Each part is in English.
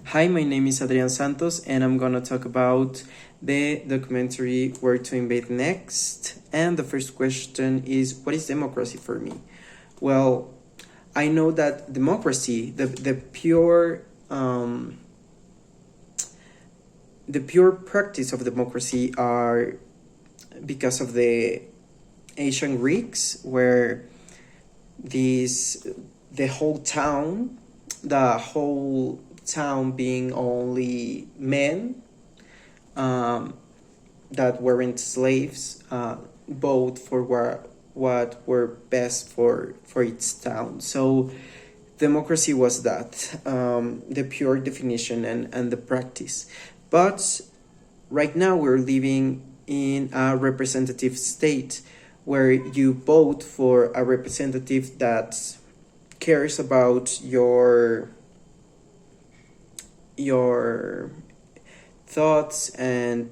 Hi, my name is Adrian Santos, and I'm gonna talk about the documentary Where to Invade Next. And the first question is, what is democracy for me? Well, I know that democracy, the pure practice of democracy are because of the ancient Greeks, where these the whole town being only men that weren't slaves, vote for what were best for its town. So democracy was that, the pure definition and the practice. But right now we're living in a representative state where you vote for a representative that cares about your thoughts and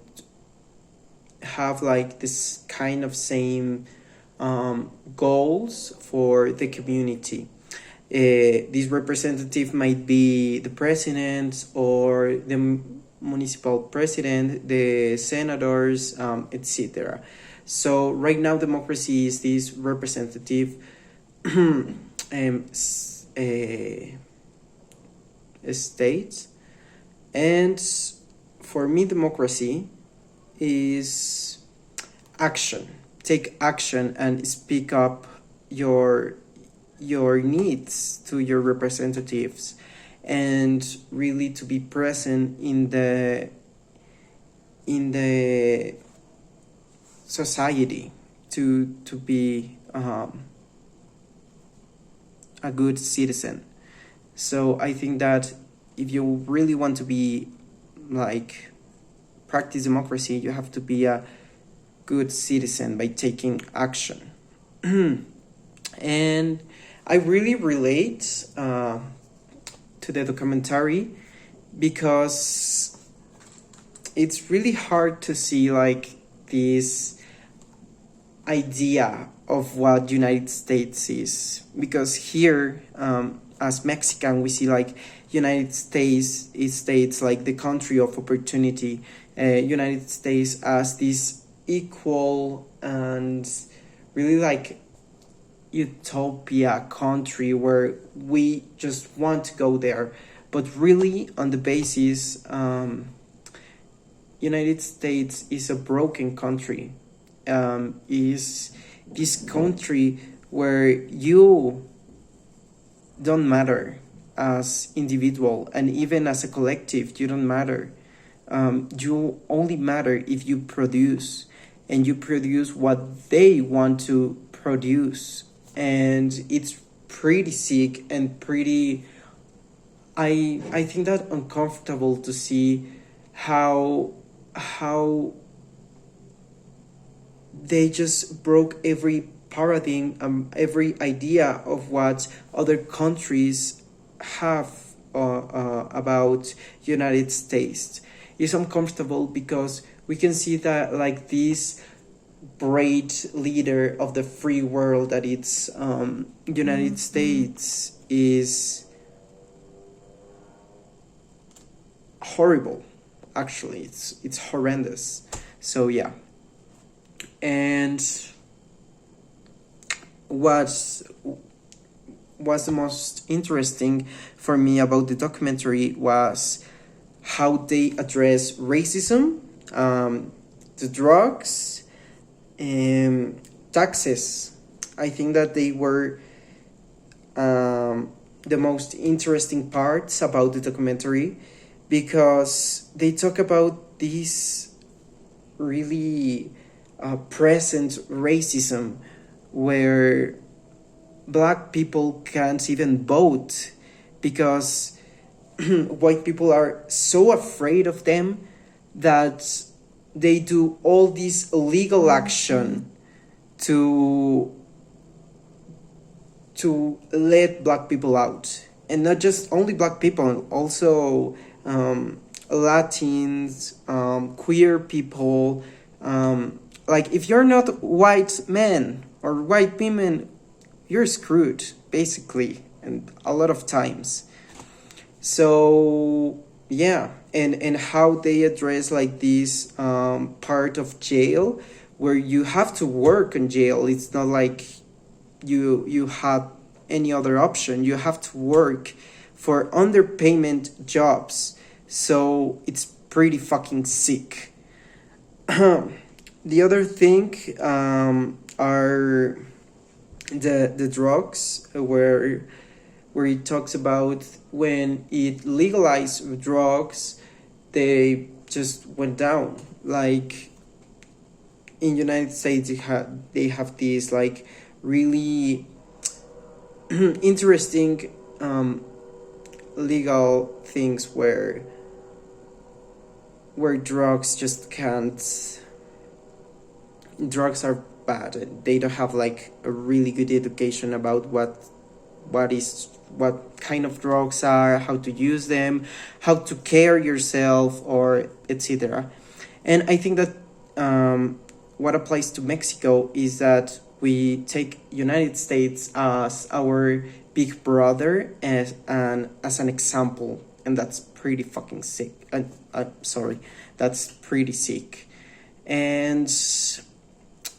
have like this kind of same goals for the community. This representative might be the president or the municipal president, the senators, etc. So right now democracy is this representative state. And for me, democracy is action. Take action and speak up your needs to your representatives, and really to be present in the society, to be a good citizen. So I think that if you really want to be like practice democracy, you have to be a good citizen by taking action. And I really relate to the documentary because it's really hard to see like this idea of what United States is, because here, as Mexican, we see like United States like the country of opportunity, United States as this equal and really like utopia country where we just want to go there. But really on the basis, United States is a broken country, is this country where you don't matter as individual, and even as a collective you don't matter. You only matter if you produce, and you produce what they want to produce. And it's pretty sick and pretty, I think that uncomfortable to see how they just broke every paradigm, every idea of what other countries have about United States. It's uncomfortable because we can see that like this great leader of the free world that it's United States is horrible. Actually, it's horrendous. So yeah. And what's the most interesting for me about the documentary was how they address racism, the drugs, taxes. I think that they were the most interesting parts about the documentary, because they talk about this really present racism where black people can't even vote because white people are so afraid of them that they do all this illegal action to let black people out. And not just only black people, also Latins, queer people. Like if you're not white men or white women, you're screwed, basically, and a lot of times. So yeah, and how they address like this part of jail where you have to work in jail. It's not like you have any other option. You have to work for underpayment jobs. So it's pretty fucking sick. The other thing are the drugs, where it talks about when it legalized drugs, they just went down. Like in United States, they have these like really interesting legal things where drugs just can't. Drugs are bad. They don't have like a really good education about what kind of drugs are, how to use them, how to care yourself, or etc. And I think that what applies to Mexico is that we take United States as our big brother as an example, and that's pretty fucking sick. Sorry, that's pretty sick. And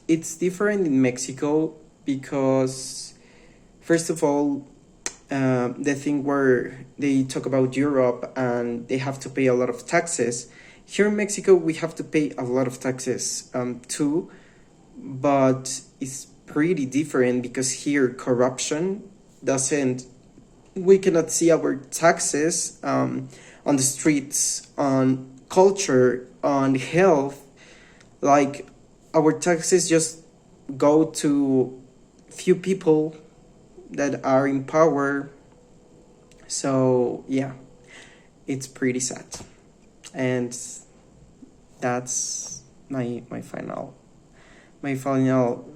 it's different in Mexico because, first of all, the thing where they talk about Europe and they have to pay a lot of taxes. Here in Mexico, we have to pay a lot of taxes too, but it's pretty different because here corruption doesn't. We cannot see our taxes on the streets, on culture, on health. Like our taxes just go to few people that are in power. So yeah, it's pretty sad. And that's my final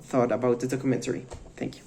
thought about the documentary. Thank you.